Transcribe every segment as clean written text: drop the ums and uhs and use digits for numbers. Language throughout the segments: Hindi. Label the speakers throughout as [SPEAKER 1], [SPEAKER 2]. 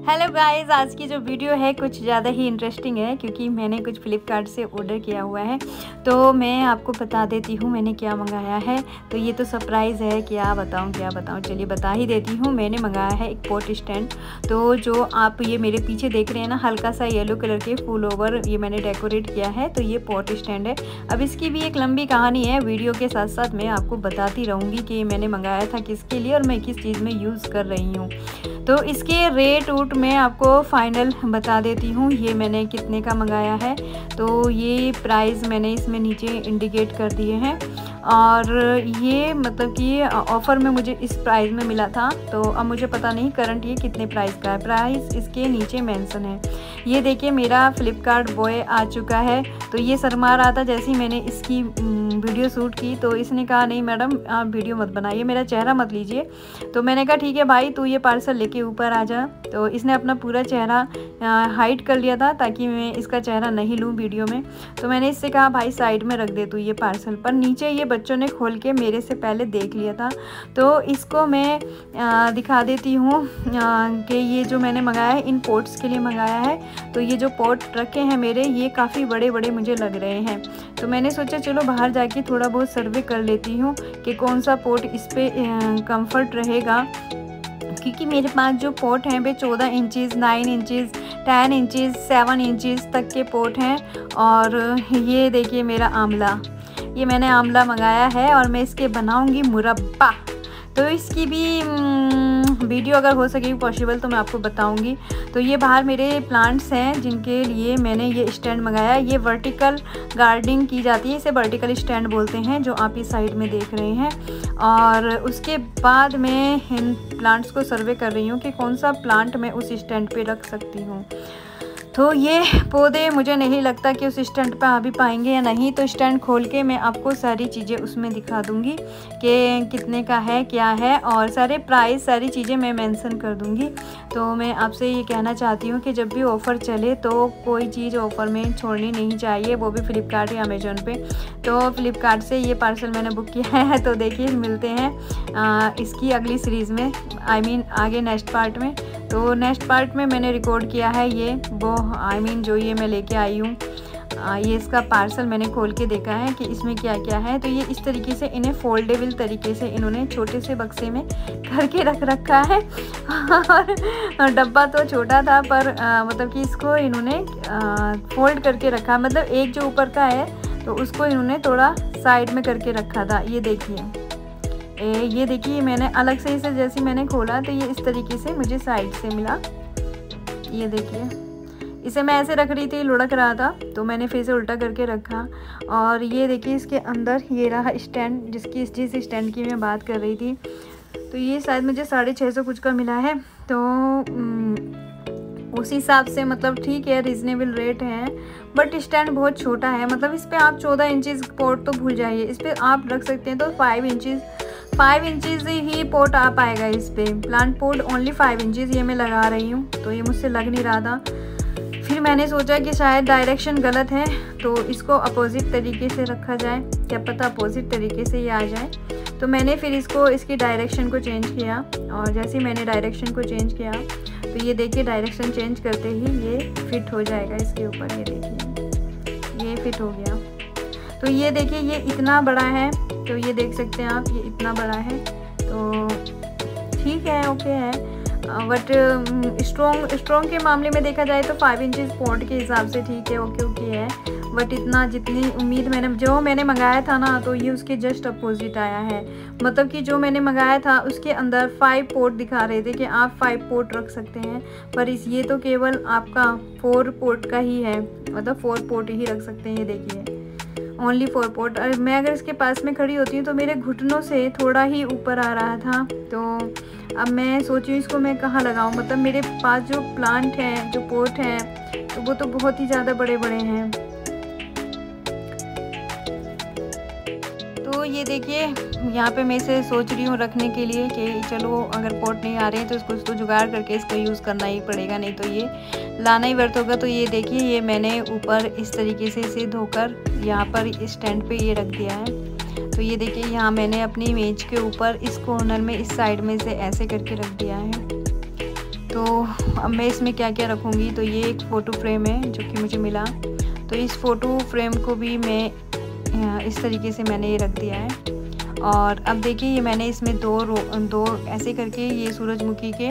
[SPEAKER 1] हेलो गाइस, आज की जो वीडियो है कुछ ज़्यादा ही इंटरेस्टिंग है क्योंकि मैंने कुछ फ्लिपकार्ट से ऑर्डर किया हुआ है। तो मैं आपको बता देती हूँ मैंने क्या मंगाया है। तो ये तो सरप्राइज़ है, क्या बताऊँ, चलिए बता ही देती हूँ। मैंने मंगाया है एक पॉट स्टैंड। तो जो आप ये मेरे पीछे देख रहे हैं ना, हल्का सा येलो कलर के फूल ओवर ये मैंने डेकोरेट किया है। तो ये पॉट स्टैंड है। अब इसकी भी एक लंबी कहानी है, वीडियो के साथ साथ मैं आपको बताती रहूँगी कि मैंने मंगाया था किसके लिए और मैं किस चीज़ में यूज़ कर रही हूँ। तो इसके रेट उट मैं आपको फाइनल बता देती हूँ, ये मैंने कितने का मंगाया है। तो ये प्राइस मैंने इसमें नीचे इंडिकेट कर दिए हैं और ये मतलब कि ऑफ़र में मुझे इस प्राइस में मिला था। तो अब मुझे पता नहीं करंट ये कितने प्राइस का है, प्राइस इसके नीचे मेंशन है। ये देखिए मेरा फ्लिपकार्ट बॉय आ चुका है। तो ये शर्मा रहा था जैसे ही मैंने इसकी वीडियो शूट की, तो इसने कहा नहीं मैडम आप वीडियो मत बनाइए, मेरा चेहरा मत लीजिए। तो मैंने कहा ठीक है भाई, तू ये पार्सल लेके ऊपर आ जा। तो इसने अपना पूरा चेहरा हाइड कर लिया था ताकि मैं इसका चेहरा नहीं लूँ वीडियो में। तो मैंने इससे कहा भाई साइड में रख दे तू ये पार्सल, पर नीचे ये बच्चों ने खोल के मेरे से पहले देख लिया था। तो इसको मैं दिखा देती हूँ कि ये जो मैंने मंगाया है इन पोट्स के लिए मंगाया है। तो ये जो पोट रखे हैं मेरे, ये काफ़ी बड़े बड़े मुझे लग रहे हैं। तो मैंने सोचा चलो बाहर जाके थोड़ा बहुत सर्वे कर लेती हूँ कि कौन सा पोट इस पर कंफर्ट रहेगा, क्योंकि मेरे पास जो पोट हैं वे 14 इंचज़, 9 इंचज़, 10 इंचज़, 7 इंचज़ तक के पोट हैं। और ये देखिए मेरा आंवला, ये मैंने आंवला मंगाया है और मैं इसके बनाऊंगी मुरब्बा। तो इसकी भी वीडियो अगर हो सकेगी पॉसिबल तो मैं आपको बताऊंगी। तो ये बाहर मेरे प्लांट्स हैं जिनके लिए मैंने ये स्टैंड मंगाया है। ये वर्टिकल गार्डनिंग की जाती है, इसे वर्टिकल स्टैंड बोलते हैं, जो आप इस साइड में देख रहे हैं। और उसके बाद मैं इन प्लांट्स को सर्वे कर रही हूँ कि कौन सा प्लांट मैं उस स्टैंड पे रख सकती हूँ। तो ये पौधे मुझे नहीं लगता कि उस स्टैंड पे आ भी पाएंगे या नहीं। तो स्टैंड खोल के मैं आपको सारी चीज़ें उसमें दिखा दूंगी कि कितने का है, क्या है, और सारे प्राइस सारी चीज़ें मैं मेंशन कर दूंगी। तो मैं आपसे ये कहना चाहती हूँ कि जब भी ऑफ़र चले तो कोई चीज़ ऑफ़र में छोड़नी नहीं चाहिए, वो भी फ्लिपकार्ट या अमेज़ॉन पे। तो फ्लिपकार्ट से ये पार्सल मैंने बुक किया है। तो देखिए मिलते हैं इसकी अगली सीरीज़ में, आगे नेक्स्ट पार्ट में। तो नेक्स्ट पार्ट में मैंने रिकॉर्ड किया है ये वो जो ये मैं लेके आई हूँ, ये इसका पार्सल मैंने खोल के देखा है कि इसमें क्या क्या है। तो ये इस तरीके से इन्हें फोल्डेबल तरीके से इन्होंने छोटे से बक्से में करके रख रखा है। और डब्बा तो छोटा था पर मतलब कि इसको इन्होंने फोल्ड करके रखा, मतलब एक जो ऊपर का है तो उसको इन्होंने थोड़ा साइड में करके रखा था। ये देखिए मैंने अलग से इसे जैसे मैंने खोला तो ये इस तरीके से मुझे साइड से मिला। ये देखिए इसे मैं ऐसे रख रही थी, लुढ़क रहा था, तो मैंने फिर से उल्टा करके रखा। और ये देखिए इसके अंदर ये रहा स्टैंड, जिस स्टैंड की मैं बात कर रही थी। तो ये शायद मुझे 650 कुछ का मिला है। तो उस हिसाब से मतलब ठीक है, रीज़नेबल रेट है। बट स्टैंड बहुत छोटा है, मतलब इस पर आप 14 इंचज़ पोट तो भूल जाइए, इस पर आप रख सकते हैं तो 5 इंचज़ ही पोट आ पाएगा इस पर। प्लांट पोट ओनली 5 इंचज़ ये मैं लगा रही हूँ, तो ये मुझसे लग नहीं रहा था। फिर मैंने सोचा कि शायद डायरेक्शन गलत है, तो इसको अपोजिट तरीके से रखा जाए, क्या पता अपोजिट तरीके से ये आ जाए। तो मैंने फिर इसकी डायरेक्शन को चेंज किया, और जैसे ही मैंने डायरेक्शन को चेंज किया तो ये देखिए डायरेक्शन चेंज करते ही ये फिट हो जाएगा इसके ऊपर। ये देखिए ये फिट हो गया। तो ये देखिए ये इतना बड़ा है, तो ये देख सकते हैं आप, ये इतना बड़ा है। तो ठीक है, ओके है। बट स्ट्रॉन्ग के मामले में देखा जाए तो 5 इंचज़ पोट के हिसाब से ठीक है, ओके है। बट इतना जितनी उम्मीद मैंने मंगाया था ना, तो ये उसके जस्ट अपोजिट आया है। मतलब कि जो मैंने मंगाया था उसके अंदर 5 पोट दिखा रहे थे कि आप 5 पोट रख सकते हैं, पर ये तो केवल आपका 4 पोट का ही है, मतलब 4 पोट ही रख सकते हैं। ये देखिए ओनली 4 पोट। और मैं अगर इसके पास में खड़ी होती हूँ तो मेरे घुटनों से थोड़ा ही ऊपर आ रहा था। तो अब मैं सोची इसको मैं कहाँ लगाऊँ, मतलब मेरे पास जो प्लांट हैं, जो पोट हैं, तो वो तो बहुत ही ज़्यादा बड़े बड़े हैं। तो ये देखिए यहाँ पे मैं इसे सोच रही हूँ रखने के लिए कि चलो अगर पोट नहीं आ रहे हैं तो इसको तो जुगाड़ करके इसको यूज़ करना ही पड़ेगा, नहीं तो ये लाना ही व्यर्थ होगा। तो ये देखिए ये मैंने ऊपर इस तरीके से इसे धोकर यहाँ पर स्टैंड पे ये रख दिया है। तो ये देखिए यहाँ मैंने अपनी इमेज के ऊपर इस कॉर्नर में इस साइड में से ऐसे करके रख दिया है। तो अब मैं इसमें क्या क्या रखूँगी, तो ये एक फ़ोटो फ्रेम है जो कि मुझे मिला, तो इस फ़ोटो फ्रेम को भी मैं इस तरीके से मैंने ये रख दिया है। और अब देखिए ये मैंने इसमें दो ऐसे करके ये सूरजमुखी के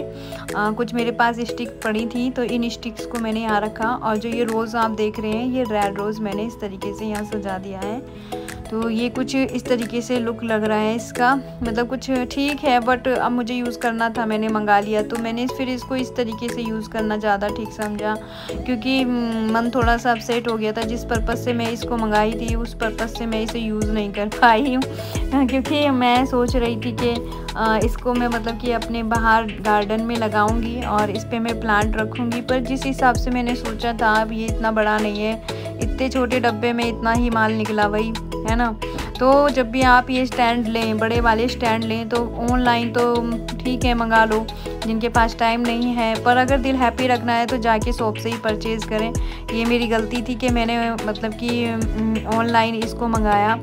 [SPEAKER 1] कुछ मेरे पास स्टिक पड़ी थी, तो इन स्टिक्स को मैंने यहाँ रखा। और जो ये रोज़ आप देख रहे हैं, ये रेड रोज़ मैंने इस तरीके से यहाँ सजा दिया है। तो ये कुछ इस तरीके से लुक लग रहा है इसका, मतलब कुछ ठीक है, बट अब मुझे यूज़ करना था, मैंने मंगा लिया, तो मैंने फिर इसको इस तरीके से यूज़ करना ज़्यादा ठीक समझा, क्योंकि मन थोड़ा सा अपसेट हो गया था। जिस पर्पज़ से मैं इसको मंगाई थी उस पर्पज़ से मैं इसे यूज़ नहीं कर पाई हूँ, क्योंकि मैं सोच रही थी कि इसको मैं मतलब कि अपने बाहर गार्डन में लगाऊंगी और इस पे मैं प्लांट रखूंगी, पर जिस हिसाब से मैंने सोचा था अब ये इतना बड़ा नहीं है, इतने छोटे डब्बे में इतना ही माल निकला वही है ना। तो जब भी आप ये स्टैंड लें, बड़े वाले स्टैंड लें, तो ऑनलाइन तो ठीक है मंगा लो जिनके पास टाइम नहीं है, पर अगर दिल हैप्पी रखना है तो जाके शॉप से ही परचेज़ करें। ये मेरी गलती थी कि मैंने मतलब कि ऑनलाइन इसको मंगाया,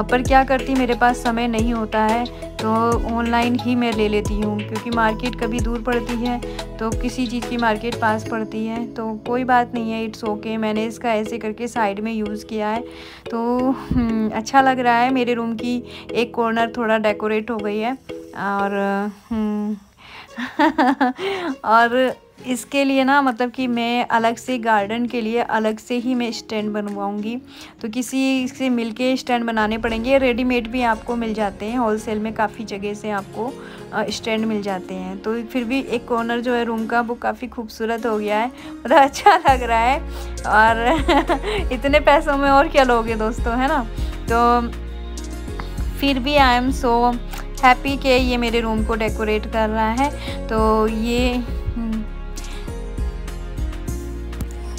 [SPEAKER 1] पर क्या करती, मेरे पास समय नहीं होता है तो ऑनलाइन ही मैं ले लेती हूँ, क्योंकि मार्केट कभी दूर पड़ती है तो किसी चीज़ की मार्केट पास पड़ती है, तो कोई बात नहीं है, इट्स ओके। मैंने इसका ऐसे करके साइड में यूज़ किया है, तो अच्छा लग रहा है। मेरे रूम की एक कॉर्नर थोड़ा डेकोरेट हो गई है, और और इसके लिए ना मतलब कि मैं अलग से गार्डन के लिए अलग से ही मैं स्टैंड बनवाऊंगी, तो किसी से मिलके स्टैंड बनाने पड़ेंगे। रेडीमेड भी आपको मिल जाते हैं, होलसेल में काफ़ी जगह से आपको स्टैंड मिल जाते हैं। तो फिर भी एक कॉर्नर जो है रूम का वो काफ़ी खूबसूरत हो गया है, मतलब अच्छा लग रहा है। और इतने पैसों में और क्या लोगे दोस्तों, है ना। तो फिर भी आई एम सो हैप्पी कि ये मेरे रूम को डेकोरेट कर रहा है। तो ये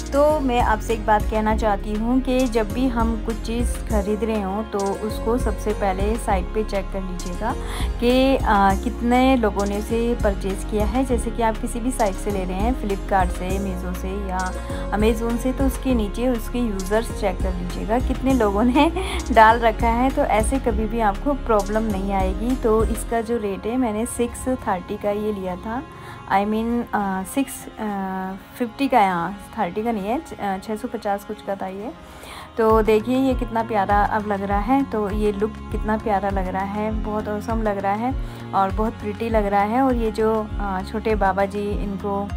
[SPEAKER 1] तो मैं आपसे एक बात कहना चाहती हूँ कि जब भी हम कुछ चीज़ खरीद रहे हों तो उसको सबसे पहले साइट पे चेक कर लीजिएगा कि कितने लोगों ने इसे परचेज़ किया है। जैसे कि आप किसी भी साइट से ले रहे हैं, फ्लिपकार्ट से, मीशो से या अमेज़ोन से, तो उसके नीचे उसके यूज़र्स चेक कर लीजिएगा कितने लोगों ने डाल रखा है, तो ऐसे कभी भी आपको प्रॉब्लम नहीं आएगी। तो इसका जो रेट है, मैंने 630 का ये लिया था, आई मीन 650 का, यहाँ 30 का नहीं है, 650 कुछ का था ये। तो देखिए ये कितना प्यारा अब लग रहा है, तो ये लुक कितना प्यारा लग रहा है, बहुत औसम लग रहा है और बहुत प्रिटी लग रहा है। और ये जो छोटे बाबा जी इनको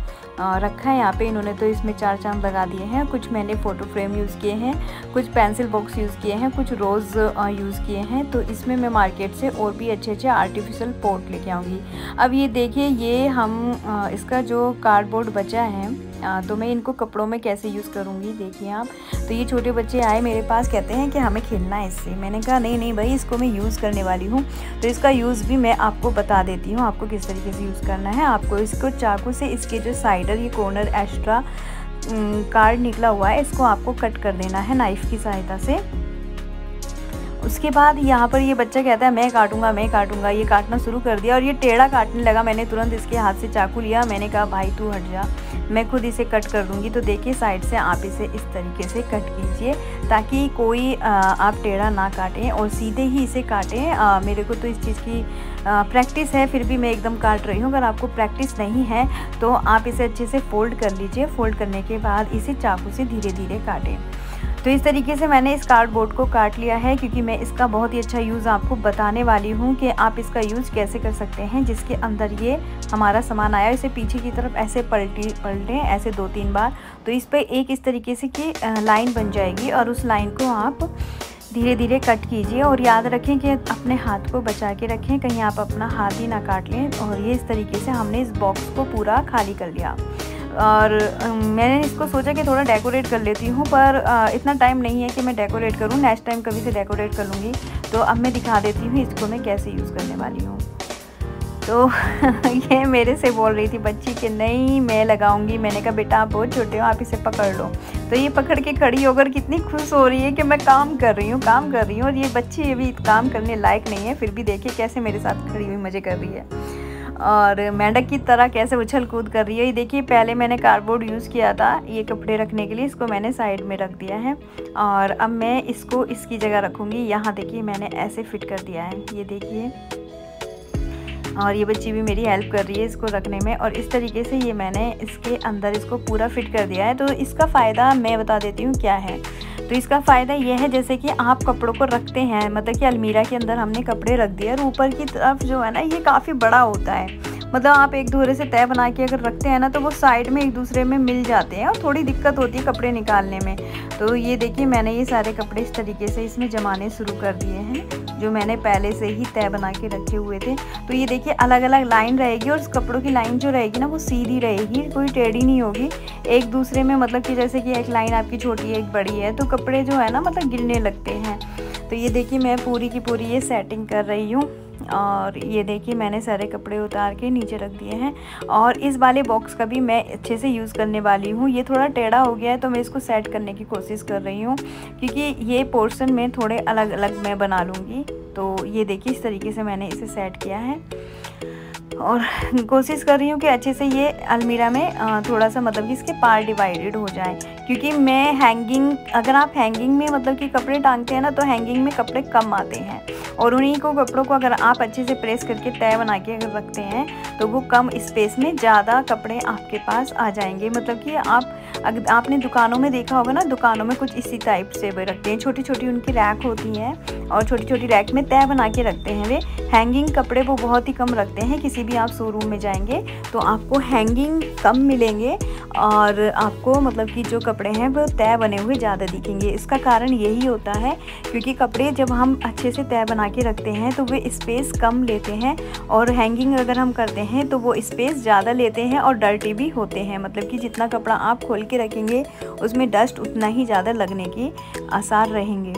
[SPEAKER 1] रखा है यहाँ पे, इन्होंने तो इसमें 4 चांद लगा दिए हैं। कुछ मैंने फ़ोटो फ्रेम यूज़ किए हैं, कुछ पेंसिल बॉक्स यूज़ किए हैं, कुछ रोज़ यूज़ किए हैं। तो इसमें मैं मार्केट से और भी अच्छे अच्छे आर्टिफिशियल पॉट लेके आऊँगी। अब ये देखिए, ये हम इसका जो कार्डबोर्ड बचा है, तो मैं इनको कपड़ों में कैसे यूज़ करूँगी देखिए आप। तो ये छोटे बच्चे आए मेरे पास, कहते हैं कि हमें खेलना है इससे। मैंने कहा नहीं नहीं भाई, इसको मैं यूज़ करने वाली हूँ, तो इसका यूज़ भी मैं आपको बता देती हूँ, आपको किस तरीके से यूज़ करना है। आपको इसको चाकू से इसके जो साइडर, ये कॉर्नर एक्स्ट्रा कार्ड निकला हुआ है, इसको आपको कट कर देना है नाइफ़ की सहायता से। उसके बाद यहाँ पर ये बच्चा कहता है मैं काटूंगा मैं काटूंगा, ये काटना शुरू कर दिया और ये टेढ़ा काटने लगा। मैंने तुरंत इसके हाथ से चाकू लिया, मैंने कहा भाई तू हट जा, मैं खुद इसे कट कर दूंगी। तो देखिए साइड से आप इसे इस तरीके से कट कीजिए ताकि कोई आप टेढ़ा ना काटें और सीधे ही इसे काटें। मेरे को तो इस चीज़ की प्रैक्टिस है, फिर भी मैं एकदम काट रही हूँ। अगर आपको प्रैक्टिस नहीं है तो आप इसे अच्छे से फोल्ड कर लीजिए। फोल्ड करने के बाद इसे चाकू से धीरे धीरे काटें। तो इस तरीके से मैंने इस कार्डबोर्ड को काट लिया है, क्योंकि मैं इसका बहुत ही अच्छा यूज़ आपको बताने वाली हूँ कि आप इसका यूज़ कैसे कर सकते हैं। जिसके अंदर ये हमारा सामान आया, इसे पीछे की तरफ ऐसे पलटें ऐसे 2-3 बार, तो इस पर एक इस तरीके से की लाइन बन जाएगी और उस लाइन को आप धीरे धीरे कट कीजिए। और याद रखें कि अपने हाथ को बचा के रखें, कहीं आप अपना हाथ ही ना काट लें। और ये इस तरीके से हमने इस बॉक्स को पूरा खाली कर लिया। और मैंने इसको सोचा कि थोड़ा डेकोरेट कर लेती हूँ, पर इतना टाइम नहीं है कि मैं डेकोरेट करूँ। नेक्स्ट टाइम कभी से डेकोरेट कर लूँगी। तो अब मैं दिखा देती हूँ इसको मैं कैसे यूज़ करने वाली हूँ। तो ये मेरे से बोल रही थी बच्ची कि नहीं मैं लगाऊंगी। मैंने कहा बेटा आप बहुत छोटे हो, आप इसे पकड़ लो। तो ये पकड़ के खड़ी होकर कितनी खुश हो रही है कि मैं काम कर रही हूँ काम कर रही हूँ। और ये बच्ची ये भी काम करने लायक नहीं है, फिर भी देखिए कैसे मेरे साथ खड़ी हुई मज़े कर रही है और मेंढक की तरह कैसे उछल कूद कर रही है। ये देखिए पहले मैंने कार्डबोर्ड यूज़ किया था ये कपड़े रखने के लिए, इसको मैंने साइड में रख दिया है और अब मैं इसको इसकी जगह रखूँगी। यहाँ देखिए मैंने ऐसे फिट कर दिया है, ये देखिए और ये बच्ची भी मेरी हेल्प कर रही है इसको रखने में। और इस तरीके से ये मैंने इसके अंदर इसको पूरा फिट कर दिया है। तो इसका फ़ायदा मैं बता देती हूँ क्या है। तो इसका फ़ायदा ये है जैसे कि आप कपड़ों को रखते हैं, मतलब कि अलमीरा के अंदर हमने कपड़े रख दिए और ऊपर की तरफ जो है ना ये काफ़ी बड़ा होता है, मतलब आप एक धोरे से तय बना के अगर रखते हैं ना तो वो साइड में एक दूसरे में मिल जाते हैं और थोड़ी दिक्कत होती है कपड़े निकालने में। तो ये देखिए मैंने ये सारे कपड़े इस तरीके से इसमें जमाने शुरू कर दिए हैं जो मैंने पहले से ही तय बना के रखे हुए थे। तो ये देखिए अलग अलग लाइन रहेगी और उस कपड़ों की लाइन जो रहेगी ना वो सीधी रहेगी, कोई टेढ़ी नहीं होगी एक दूसरे में, मतलब कि जैसे कि एक लाइन आपकी छोटी है एक बड़ी है तो कपड़े जो है ना मतलब गिरने लगते हैं। तो ये देखिए मैं पूरी की पूरी ये सेटिंग कर रही हूँ और ये देखिए मैंने सारे कपड़े उतार के नीचे रख दिए हैं। और इस वाले बॉक्स का भी मैं अच्छे से यूज़ करने वाली हूँ। ये थोड़ा टेढ़ा हो गया है तो मैं इसको सेट करने की कोशिश कर रही हूँ क्योंकि ये पोर्शन में थोड़े अलग अलग मैं बना लूँगी। तो ये देखिए इस तरीके से मैंने इसे सेट किया है और कोशिश कर रही हूँ कि अच्छे से ये अलमीरा में थोड़ा सा मतलब कि इसके पार्ट डिवाइडेड हो जाए, क्योंकि मैं हैंगिंग, अगर आप हैंगिंग में मतलब कि कपड़े टांगते हैं ना तो हैंगिंग में कपड़े कम आते हैं और उन्हीं को कपड़ों को अगर आप अच्छे से प्रेस करके तय बना के अगर रखते हैं तो वो कम स्पेस में ज़्यादा कपड़े आपके पास आ जाएंगे। मतलब कि अगर आपने दुकानों में देखा होगा ना, दुकानों में कुछ इसी टाइप से वे रखते हैं, छोटी छोटी उनकी रैक होती हैं और छोटी छोटी रैक में तय बना के रखते हैं। वे हैंगिंग कपड़े वो बहुत ही कम रखते हैं। किसी भी आप शोरूम में जाएंगे तो आपको हैंगिंग कम मिलेंगे और आपको मतलब कि जो कपड़े हैं वो तय बने हुए ज़्यादा दिखेंगे। इसका कारण यही होता है क्योंकि कपड़े जब हम अच्छे से तय बना के रखते हैं तो वे स्पेस कम लेते हैं और हैंगिंग अगर हम करते हैं तो वो स्पेस ज़्यादा लेते हैं और डर्टी भी होते हैं। मतलब कि जितना कपड़ा आप खोल के रखेंगे उसमें डस्ट उतना ही ज़्यादा लगने की आसार रहेंगे।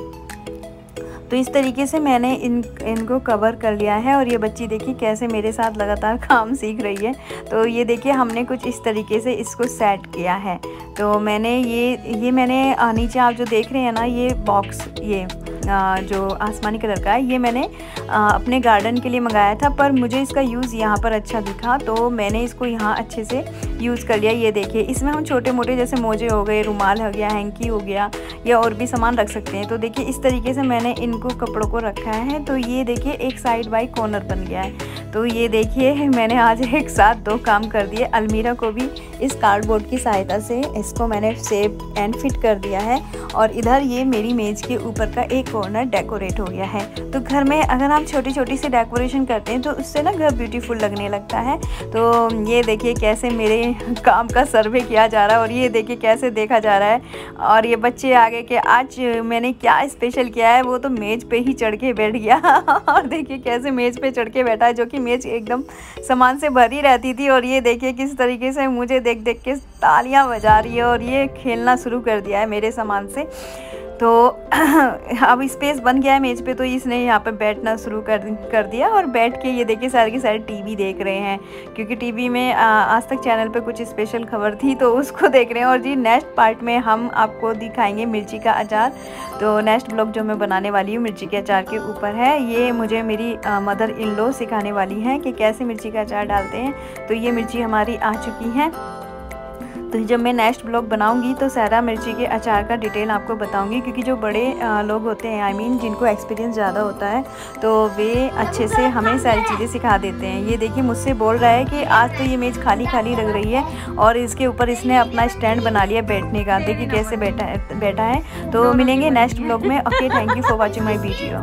[SPEAKER 1] तो इस तरीके से मैंने इनको कवर कर लिया है और ये बच्ची देखिए कैसे मेरे साथ लगातार काम सीख रही है। तो ये देखिए हमने कुछ इस तरीके से इसको सेट किया है। तो मैंने ये मैंने नीचे आप जो देख रहे हैं ना ये बॉक्स, ये जो आसमानी कलर का है, ये मैंने अपने गार्डन के लिए मंगाया था पर मुझे इसका यूज़ यहाँ पर अच्छा दिखा तो मैंने इसको यहाँ अच्छे से यूज़ कर लिया। ये देखिए इसमें हम छोटे मोटे जैसे मोजे हो गए, रुमाल हो गया, हैंकी हो गया या और भी सामान रख सकते हैं। तो देखिए इस तरीके से मैंने इनको कपड़ों को रखा है। तो ये देखिए एक साइड बाई कॉर्नर बन गया है। तो ये देखिए मैंने आज एक साथ 2 काम कर दिए। अलमीरा को भी इस कार्डबोर्ड की सहायता से इसको मैंने शेप एंड फिट कर दिया है और इधर ये मेरी मेज़ के ऊपर का एक कॉर्नर डेकोरेट हो गया है। तो घर में अगर आप छोटी छोटी सी डेकोरेशन करते हैं तो उससे ना घर ब्यूटीफुल लगने लगता है। तो ये देखिए कैसे मेरे काम का सर्वे किया जा रहा है और ये देखिए कैसे देखा जा रहा है। और ये बच्चे आगे के आज मैंने क्या स्पेशल किया है वो तो मेज़ पे ही चढ़ के बैठ गया और देखिए कैसे मेज़ पे चढ़ के बैठा है, जो कि मेज़ एकदम सामान से भरी रहती थी। और ये देखिए किस तरीके से मुझे देख देख के तालियां बजा रही है और ये खेलना शुरू कर दिया है मेरे सामान से। तो अब स्पेस बन गया है मेज़ पे तो इसने यहाँ पे बैठना शुरू कर दिया और बैठ के ये देखिए सारे के सारे टीवी देख रहे हैं, क्योंकि टीवी में आज तक चैनल पे कुछ स्पेशल खबर थी तो उसको देख रहे हैं। और जी नेक्स्ट पार्ट में हम आपको दिखाएंगे मिर्ची का अचार। तो नेक्स्ट ब्लॉग जो मैं बनाने वाली हूँ मिर्ची के अचार के ऊपर है। ये मुझे मेरी मदर इन लॉ सिखाने वाली हैं कि कैसे मिर्ची का अचार डालते हैं। तो ये मिर्ची हमारी आ चुकी है। तो जब मैं नेक्स्ट ब्लॉग बनाऊंगी तो सारा मिर्ची के अचार का डिटेल आपको बताऊंगी, क्योंकि जो बड़े लोग होते हैं जिनको एक्सपीरियंस ज़्यादा होता है तो वे अच्छे से हमें सारी चीज़ें सिखा देते हैं। ये देखिए मुझसे बोल रहा है कि आज तो ये मेज़ खाली खाली लग रही है और इसके ऊपर इसने अपना स्टैंड बना लिया बैठने का। देखिए कैसे बैठा है। तो मिलेंगे नेक्स्ट ब्लॉग में। Okay, thank you for watching my video.